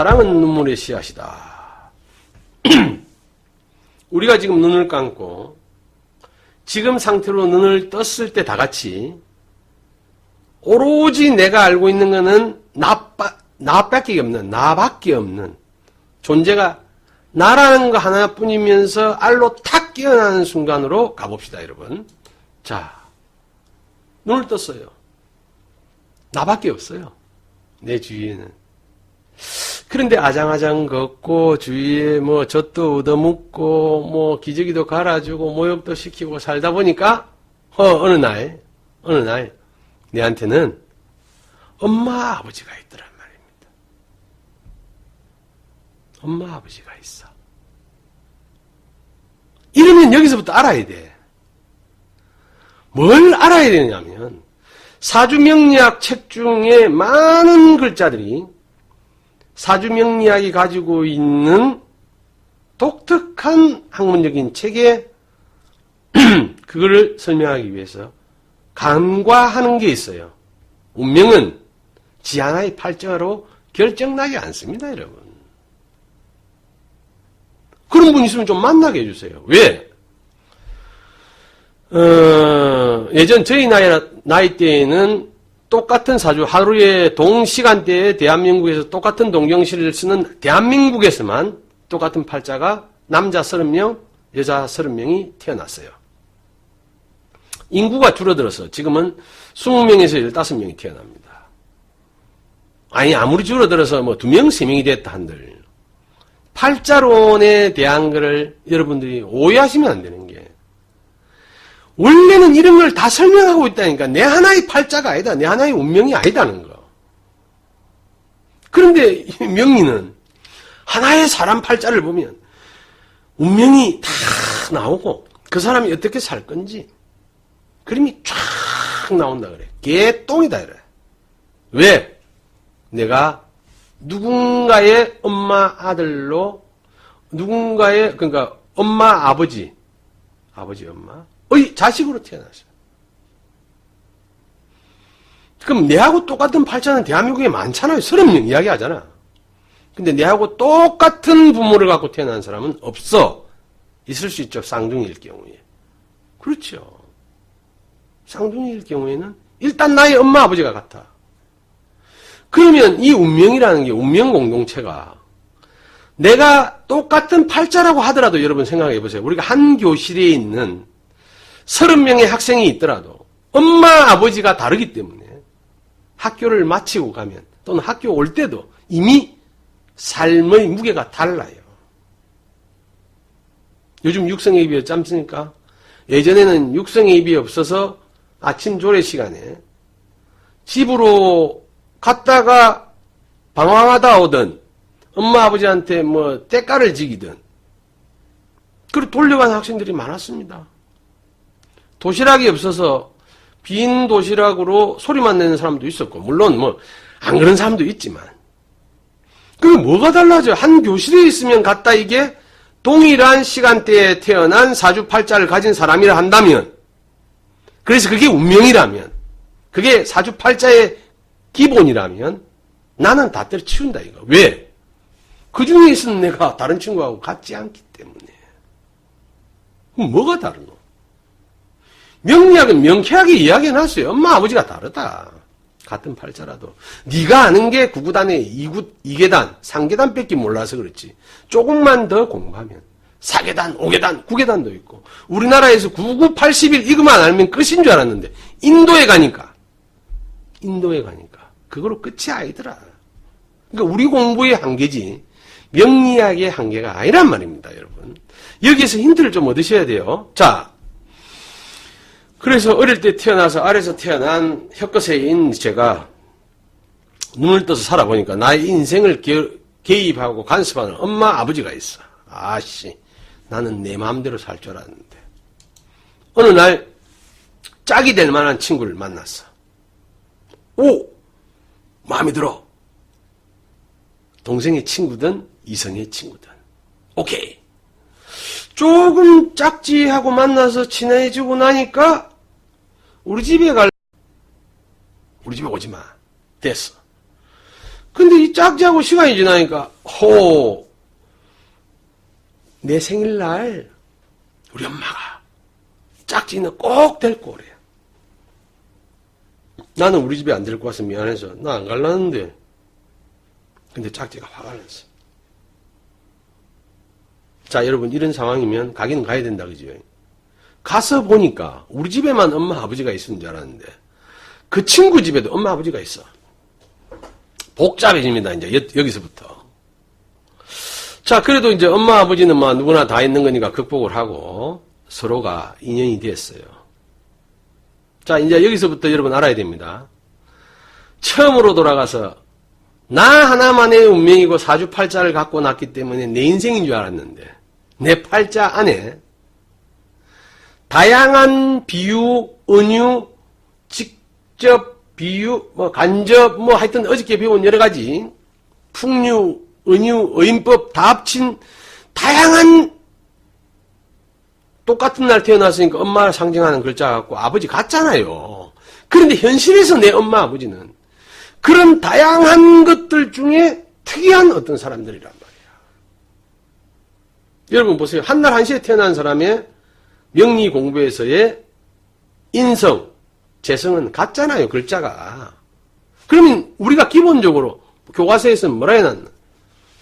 사랑은 눈물의 씨앗이다. 우리가 지금 눈을 감고 지금 상태로 눈을 떴을 때 다 같이 오로지 내가 알고 있는 것은 나밖에 없는 존재가 나라는 거 하나뿐이면서 알로 탁 깨어나는 순간으로 가봅시다, 여러분. 자, 눈을 떴어요. 나밖에 없어요. 내 주위에는. 그런데 아장아장 걷고 주위에 뭐 젖도 얻어먹고 뭐 기저귀도 갈아주고 모욕도 시키고 살다 보니까 어느 날 내한테는 엄마 아버지가 있더란 말입니다. 엄마 아버지가 있어. 이러면 여기서부터 알아야 돼. 뭘 알아야 되냐면 사주명리학 책 중에 많은 글자들이 사주명리학이 가지고 있는 독특한 학문적인 책에 그거를 설명하기 위해서 간과하는 게 있어요. 운명은 지 하나의 팔자로 결정나지 않습니다, 여러분. 그런 분 있으면 좀 만나게 해주세요. 왜? 예전 저희 나이 때에는 똑같은 사주, 하루에 동시간대에 대한민국에서 똑같은 동경시를 쓰는 대한민국에서만 똑같은 팔자가 남자 30명, 여자 30명이 태어났어요. 인구가 줄어들어서 지금은 20명에서 15명이 태어납니다. 아니, 아무리 줄어들어서 뭐 2명, 3명이 됐다 한들, 팔자론에 대한 거를 여러분들이 오해하시면 안 되는 게, 원래는 이런 걸 다 설명하고 있다니까. 내 하나의 팔자가 아니다. 내 하나의 운명이 아니다는 거. 그런데 명리는 하나의 사람 팔자를 보면 운명이 다 나오고 그 사람이 어떻게 살 건지 그림이 쫙 나온다 그래. 개똥이다 그래. 왜? 내가 누군가의 엄마 아들로 누군가의 그러니까 엄마 아버지 엄마 의 자식으로 태어났어요. 그럼 내하고 똑같은 팔자는 대한민국에 많잖아요. 30명 이야기하잖아. 근데 내하고 똑같은 부모를 갖고 태어난 사람은 없어. 있을 수 있죠. 쌍둥이일 경우에. 그렇죠. 쌍둥이일 경우에는 일단 나의 엄마 아버지가 같아. 그러면 이 운명이라는 게 운명 공동체가 내가 똑같은 팔자라고 하더라도 여러분 생각해 보세요. 우리가 한 교실에 있는 30명의 학생이 있더라도 엄마 아버지가 다르기 때문에 학교를 마치고 가면 또는 학교 올 때도 이미 삶의 무게가 달라요. 요즘 육성예비 짧습니까? 예전에는 육성예비 없어서 아침 조례 시간에 집으로 갔다가 방황하다 오든 엄마 아버지한테 뭐 떼까를 지기든 그리고 돌려가는 학생들이 많았습니다. 도시락이 없어서 빈 도시락으로 소리만 내는 사람도 있었고 물론 뭐 안 그런 사람도 있지만 그럼 뭐가 달라져? 한 교실에 있으면 갖다 이게 동일한 시간대에 태어난 사주팔자를 가진 사람이라 한다면 그래서 그게 운명이라면 그게 사주팔자의 기본이라면 나는 다 때려치운다 이거. 왜? 그 중에 있는 내가 다른 친구하고 같지 않기 때문에. 그럼 뭐가 다르노? 명리학은 명쾌하게 이야기해놨어요. 엄마 아버지가 다르다. 같은 팔자라도. 네가 아는 게 9구단의 2계단, 3계단 밖에 몰라서 그렇지. 조금만 더 공부하면 4계단, 5계단, 9계단도 있고 우리나라에서 99, 81 이것만 알면 끝인 줄 알았는데 인도에 가니까 그거로 끝이 아니더라. 그러니까 우리 공부의 한계지 명리학의 한계가 아니란 말입니다, 여러분. 여기에서 힌트를 좀 얻으셔야 돼요. 자, 그래서 어릴 때 태어나서 아래서 태어난 혀끝새인 제가 눈을 떠서 살아보니까 나의 인생을 개입하고 간섭하는 엄마 아버지가 있어. 아씨, 나는 내 마음대로 살 줄 알았는데 어느 날 짝이 될 만한 친구를 만났어. 오! 마음에 들어. 동생의 친구든 이성의 친구든. 오케이. 조금 짝지하고 만나서 친해지고 나니까 우리 집에 오지 마. 됐어. 근데 이 짝지하고 시간이 지나니까, 내 생일날, 우리 엄마가 짝지는 꼭 데리고 오래. 나는 우리 집에 안 데리고 와서 미안해서, 나 안 갈라는데. 근데 짝지가 화가 났어. 자, 여러분, 이런 상황이면 가기는 가야 된다, 그죠? 가서 보니까, 우리 집에만 엄마, 아버지가 있는 줄 알았는데, 그 친구 집에도 엄마, 아버지가 있어. 복잡해집니다, 이제, 여기서부터. 자, 그래도 이제 엄마, 아버지는 뭐 누구나 다 있는 거니까 극복을 하고, 서로가 인연이 됐어요. 자, 이제 여기서부터 여러분 알아야 됩니다. 처음으로 돌아가서, 나 하나만의 운명이고 사주팔자를 갖고 났기 때문에 내 인생인 줄 알았는데, 내 팔자 안에, 다양한 비유, 은유, 직접, 비유, 간접, 하여튼 어저께 배운 여러 가지, 풍류, 은유, 어인법 다 합친 다양한 똑같은 날 태어났으니까 엄마를 상징하는 글자 갖고 아버지 같잖아요. 그런데 현실에서 내 엄마, 아버지는 그런 다양한 것들 중에 특이한 어떤 사람들이란 말이야. 여러분 보세요. 한날 한시에 태어난 사람의 명리 공부에서의 인성, 재성은 같잖아요. 글자가. 그러면 우리가 기본적으로 교과서에서는 뭐라 해놨나?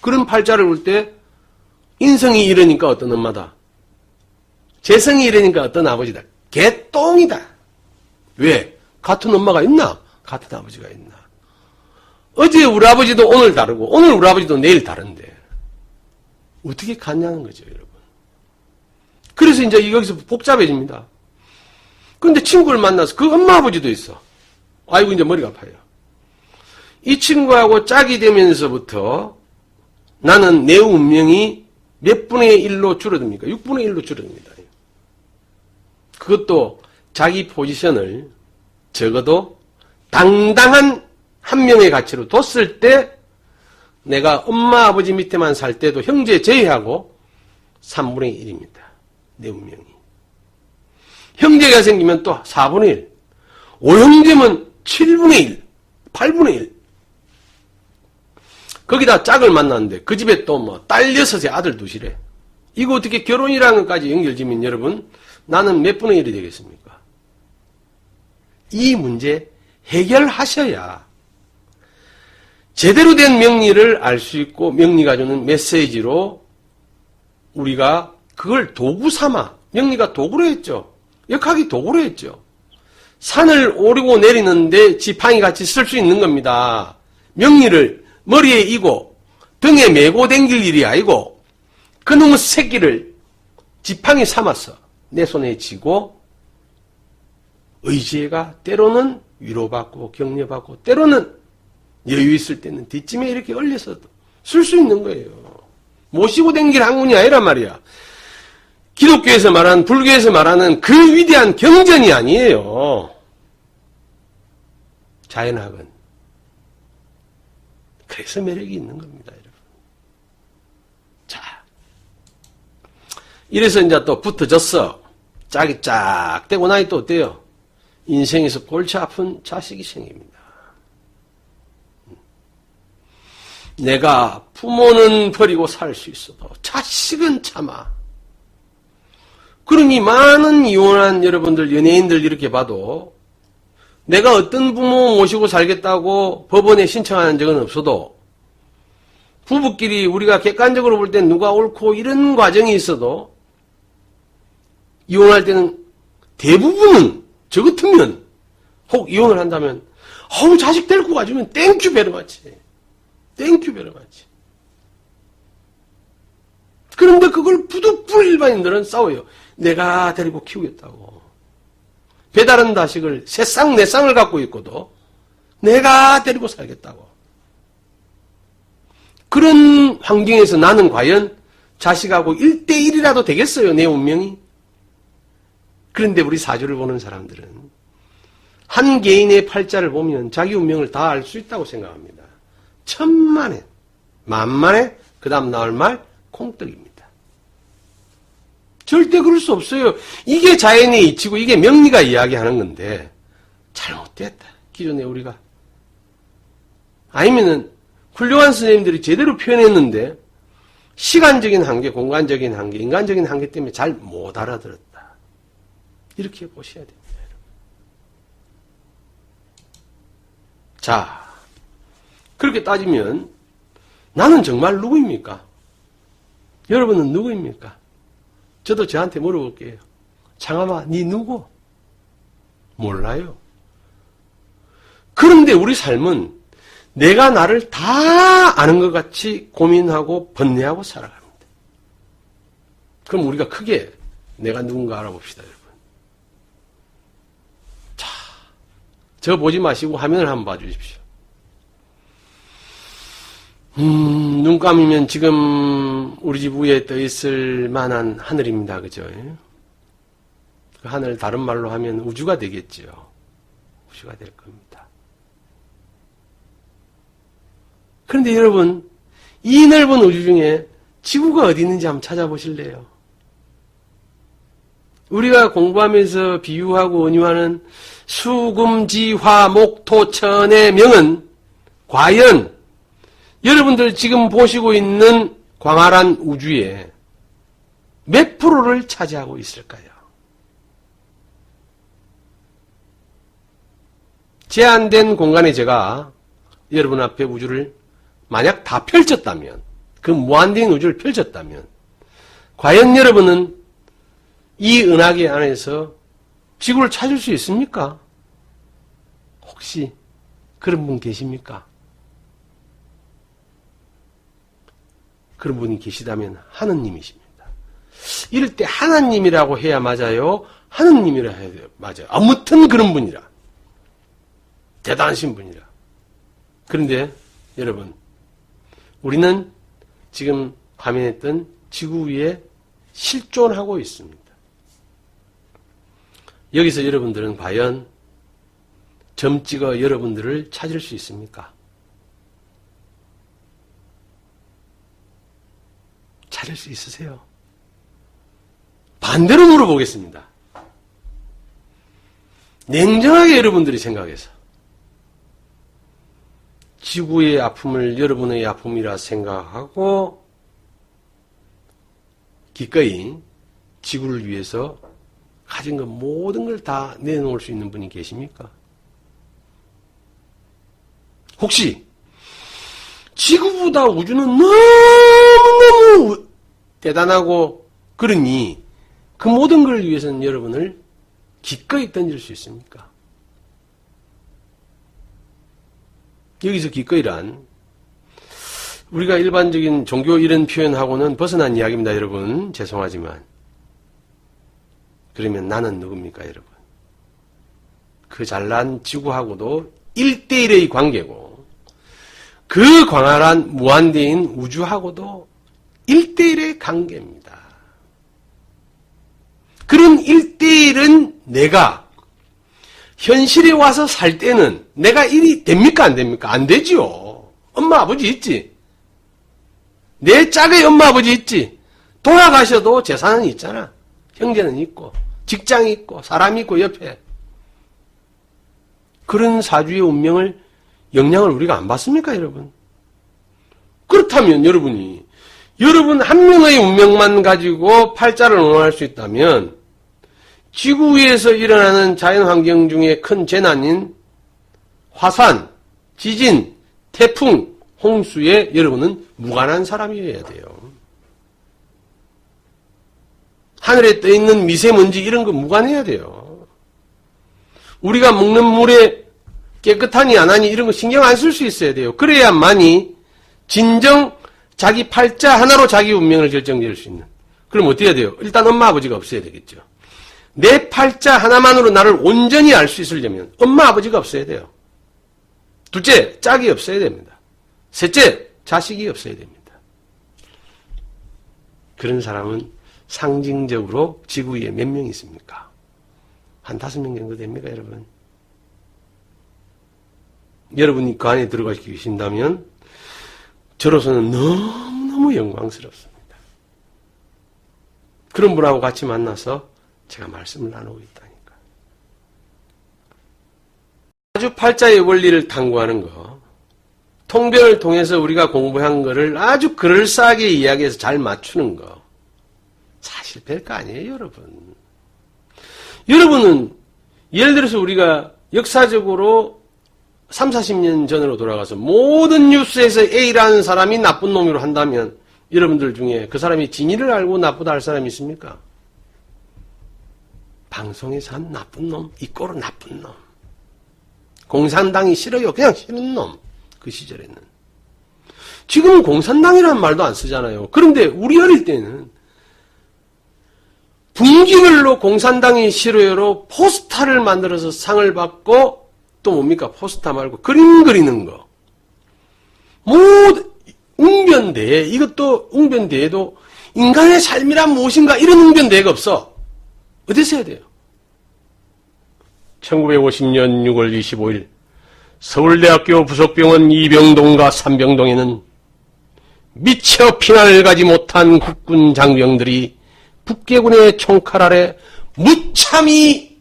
그런 팔자를 볼 때 인성이 이러니까 어떤 엄마다. 재성이 이러니까 어떤 아버지다. 개똥이다. 왜? 같은 엄마가 있나? 같은 아버지가 있나? 어제 우리 아버지도 오늘 다르고 오늘 우리 아버지도 내일 다른데 어떻게 같냐는 거죠, 여러분. 그래서 이제 여기서 복잡해집니다. 그런데 친구를 만나서 그 엄마 아버지도 있어. 아이고 이제 머리가 아파요. 이 친구하고 짝이 되면서부터 나는 내 운명이 몇 분의 1로 줄어듭니까? 6분의 1로 줄어듭니다. 그것도 자기 포지션을 적어도 당당한 한 명의 가치로 뒀을 때 내가 엄마 아버지 밑에만 살 때도 형제 제외하고 3분의 1입니다. 내 운명이. 형제가 생기면 또 4분의 1. 5형제면 7분의 1. 8분의 1. 거기다 짝을 만났는데 그 집에 또 딸 6에 아들 2이래. 이거 어떻게 결혼이라는 것까지 연결지면 여러분 나는 몇 분의 1이 되겠습니까? 이 문제 해결하셔야 제대로 된 명리를 알 수 있고 명리가 주는 메시지로 우리가 그걸 도구 삼아 명리가 도구로 했죠. 역학이 도구로 했죠. 산을 오르고 내리는데 지팡이 같이 쓸 수 있는 겁니다. 명리를 머리에 이고 등에 메고 댕길 일이 아니고 그놈의 새끼를 지팡이 삼아서 내 손에 쥐고 의지가 때로는 위로받고 격려받고 때로는 여유 있을 때는 뒷짐에 이렇게 얼려서 쓸 수 있는 거예요. 모시고 댕길 학문이 아니란 말이야. 기독교에서 말하는 불교에서 말하는 그 위대한 경전이 아니에요. 자연학은. 그래서 매력이 있는 겁니다, 여러분. 자. 이래서 이제 또 붙어졌어. 짝이 쫙 떼고 나니 또 어때요? 인생에서 골치 아픈 자식이 생깁니다. 내가 부모는 버리고 살 수 있어도 자식은 참아. 그러니 많은 이혼한 여러분들, 연예인들 이렇게 봐도 내가 어떤 부모 모시고 살겠다고 법원에 신청하는 적은 없어도 부부끼리 우리가 객관적으로 볼 때 누가 옳고 이런 과정이 있어도 이혼할 때는 대부분은 저 같으면 혹 이혼을 한다면 자식 데리고 가주면 땡큐 베러같이 땡큐 베러같이. 그런데 그걸 부득불 일반인들은 싸워요. 내가 데리고 키우겠다고. 배다른 자식을 세 쌍, 네 쌍을 갖고 있고도 내가 데리고 살겠다고. 그런 환경에서 나는 과연 자식하고 1대1이라도 되겠어요, 내 운명이? 그런데 우리 사주를 보는 사람들은 한 개인의 팔자를 보면 자기 운명을 다 알 수 있다고 생각합니다. 천만에, 만만에, 그 다음 나올 말, 콩떡입니다. 절대 그럴 수 없어요. 이게 자연의 이치고 이게 명리가 이야기하는 건데 잘못됐다. 기존에 우리가. 아니면은 훌륭한 선생님들이 제대로 표현했는데 시간적인 한계, 공간적인 한계, 인간적인 한계 때문에 잘 못 알아들었다. 이렇게 보셔야 됩니다. 자, 그렇게 따지면 나는 정말 누구입니까? 여러분은 누구입니까? 저도 저한테 물어볼게요. 장하마, 니 누구? 몰라요. 그런데 우리 삶은 내가 나를 다 아는 것 같이 고민하고 번뇌하고 살아갑니다. 그럼 우리가 크게 내가 누군가 알아봅시다, 여러분. 자, 저 보지 마시고 화면을 한번 봐주십시오. 눈 감으면 지금 우리 집 위에 떠 있을 만한 하늘입니다. 그죠? 그 하늘 다른 말로 하면 우주가 되겠죠. 우주가 될 겁니다. 그런데 여러분, 이 넓은 우주 중에 지구가 어디 있는지 한번 찾아보실래요? 우리가 공부하면서 비유하고 은유하는 수금지화 목토천의 명은 과연 여러분들 지금 보시고 있는 광활한 우주에 몇 프로를 차지하고 있을까요? 제한된 공간에 제가 여러분 앞에 우주를 만약 다 펼쳤다면, 그 무한대인 우주를 펼쳤다면, 과연 여러분은 이 은하계 안에서 지구를 찾을 수 있습니까? 혹시 그런 분 계십니까? 그런 분이 계시다면 하느님이십니다. 이럴 때 하나님이라고 해야 맞아요? 하느님이라 해야 돼요? 맞아요. 아무튼 그런 분이라. 대단하신 분이라. 그런데 여러분, 우리는 지금 화면에 뜬 지구 위에 실존하고 있습니다. 여기서 여러분들은 과연 점 찍어 여러분들을 찾을 수 있습니까? 찾을 수 있으세요? 반대로 물어보겠습니다. 냉정하게 여러분들이 생각해서 지구의 아픔을 여러분의 아픔이라 생각하고 기꺼이 지구를 위해서 가진 것 모든 걸 다 내놓을 수 있는 분이 계십니까? 혹시 지구보다 우주는 너무너무 대단하고 그러니 그 모든 걸 위해서는 여러분을 기꺼이 던질 수 있습니까? 여기서 기꺼이란 우리가 일반적인 종교 이런 표현하고는 벗어난 이야기입니다, 여러분. 죄송하지만. 그러면 나는 누굽니까, 여러분? 그 잘난 지구하고도 1대1의 관계고 그 광활한 무한대인 우주하고도 1대1의 관계입니다. 그런 1대1은 내가 현실에 와서 살 때는 내가 일이 됩니까? 안 됩니까? 안 되지요. 엄마, 아버지 있지. 내 짝의 엄마, 아버지 있지. 돌아가셔도 재산은 있잖아. 형제는 있고, 직장이 있고, 사람이 있고, 옆에. 그런 사주의 운명을, 영향을 우리가 안 받습니까, 여러분? 그렇다면 여러분이, 여러분 한 명의 운명만 가지고 팔자를 논할 수 있다면, 지구 위에서 일어나는 자연환경 중에 큰 재난인 화산, 지진, 태풍, 홍수에 여러분은 무관한 사람이어야 돼요. 하늘에 떠있는 미세먼지 이런 거 무관해야 돼요. 우리가 먹는 물에 깨끗하니 안 하니 이런 거 신경 안 쓸 수 있어야 돼요. 그래야만이 진정 자기 팔자 하나로 자기 운명을 결정지을 수 있는. 그럼 어떻게 해야 돼요? 일단 엄마 아버지가 없어야 되겠죠. 내 팔자 하나만으로 나를 온전히 알 수 있으려면 엄마 아버지가 없어야 돼요. 둘째, 짝이 없어야 됩니다. 셋째, 자식이 없어야 됩니다. 그런 사람은 상징적으로 지구 위에 몇 명 있습니까? 한 5명 정도 됩니까, 여러분? 여러분이 그 안에 들어가 계신다면 저로서는 너무너무 영광스럽습니다. 그런 분하고 같이 만나서 제가 말씀을 나누고 있다니까. 사주팔자의 원리를 탐구하는 거, 통변을 통해서 우리가 공부한 거를 아주 그럴싸하게 이야기해서 잘 맞추는 거. 사실 별거 아니에요, 여러분. 여러분은 예를 들어서 우리가 역사적으로 3, 40년 전으로 돌아가서 모든 뉴스에서 A라는 사람이 나쁜 놈으로 한다면 여러분들 중에 그 사람이 진위를 알고 나쁘다 할 사람이 있습니까? 방송에서 한 나쁜 놈, 이 꼴은 나쁜 놈. 공산당이 싫어요. 그냥 싫은 놈. 그 시절에는. 지금은 공산당이라는 말도 안 쓰잖아요. 그런데 우리 어릴 때는 분기별로 공산당이 싫어요로 포스터를 만들어서 상을 받고 또 뭡니까? 포스터 말고 그림 그리는 거. 웅변대회, 이것도 웅변대회도 인간의 삶이란 무엇인가 이런 웅변대회가 없어. 어디서 해야 돼요? 1950년 6월 25일 서울대학교 부속병원 2병동과 3병동에는 미처 피난을 가지 못한 국군 장병들이 북계군의 총칼 아래 무참히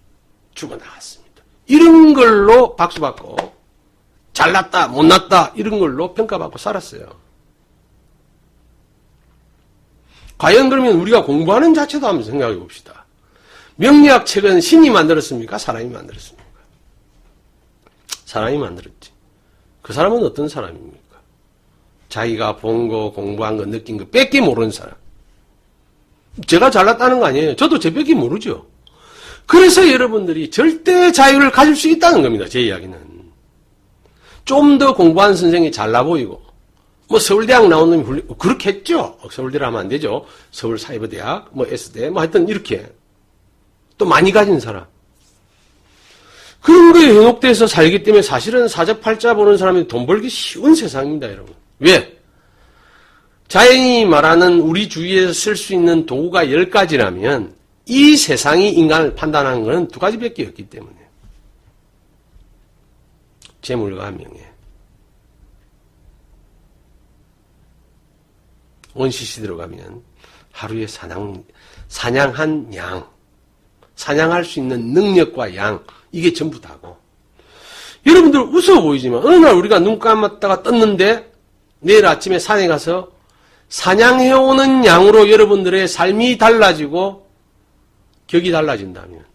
죽어나갔습니다. 이런 걸로 박수받고 잘났다 못났다 이런 걸로 평가받고 살았어요. 과연 그러면 우리가 공부하는 자체도 한번 생각해 봅시다. 명리학책은 신이 만들었습니까? 사람이 만들었습니까? 사람이 만들었지. 그 사람은 어떤 사람입니까? 자기가 본 거, 공부한 거, 느낀 거 뺏기 모르는 사람. 제가 잘났다는 거 아니에요. 저도 제 뺏기 모르죠. 그래서 여러분들이 절대 자유를 가질 수 있다는 겁니다. 제 이야기는. 좀 더 공부한 선생이 잘나 보이고 뭐 서울대학 나온 놈이 그렇게 했죠. 서울대를 하면 안 되죠. 서울사이버대학, 뭐 S대, 뭐 하여튼 이렇게. 또 많이 가진 사람. 그런 거에 현혹돼서 살기 때문에 사실은 사자팔자 보는 사람이 돈 벌기 쉬운 세상입니다, 여러분. 왜? 자연이 말하는 우리 주위에서 쓸 수 있는 도구가 10가지라면 이 세상이 인간을 판단하는 것은 2가지밖에 없기 때문에. 재물과 명예. 원시시 들어가면 하루에 사냥한 양, 사냥할 수 있는 능력과 양, 이게 전부 다고. 여러분들 웃어 보이지만 어느 날 우리가 눈 감았다가 떴는데 내일 아침에 산에 가서 사냥해오는 양으로 여러분들의 삶이 달라지고 격이 달라진다면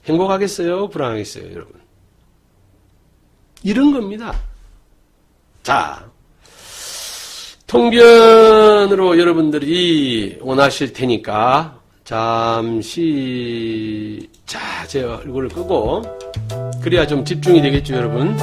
행복하겠어요? 불안하겠어요? 여러분? 이런 겁니다. 자, 통변으로 여러분들이 원하실 테니까 잠시 자, 제 얼굴을 끄고 그래야 좀 집중이 되겠죠, 여러분?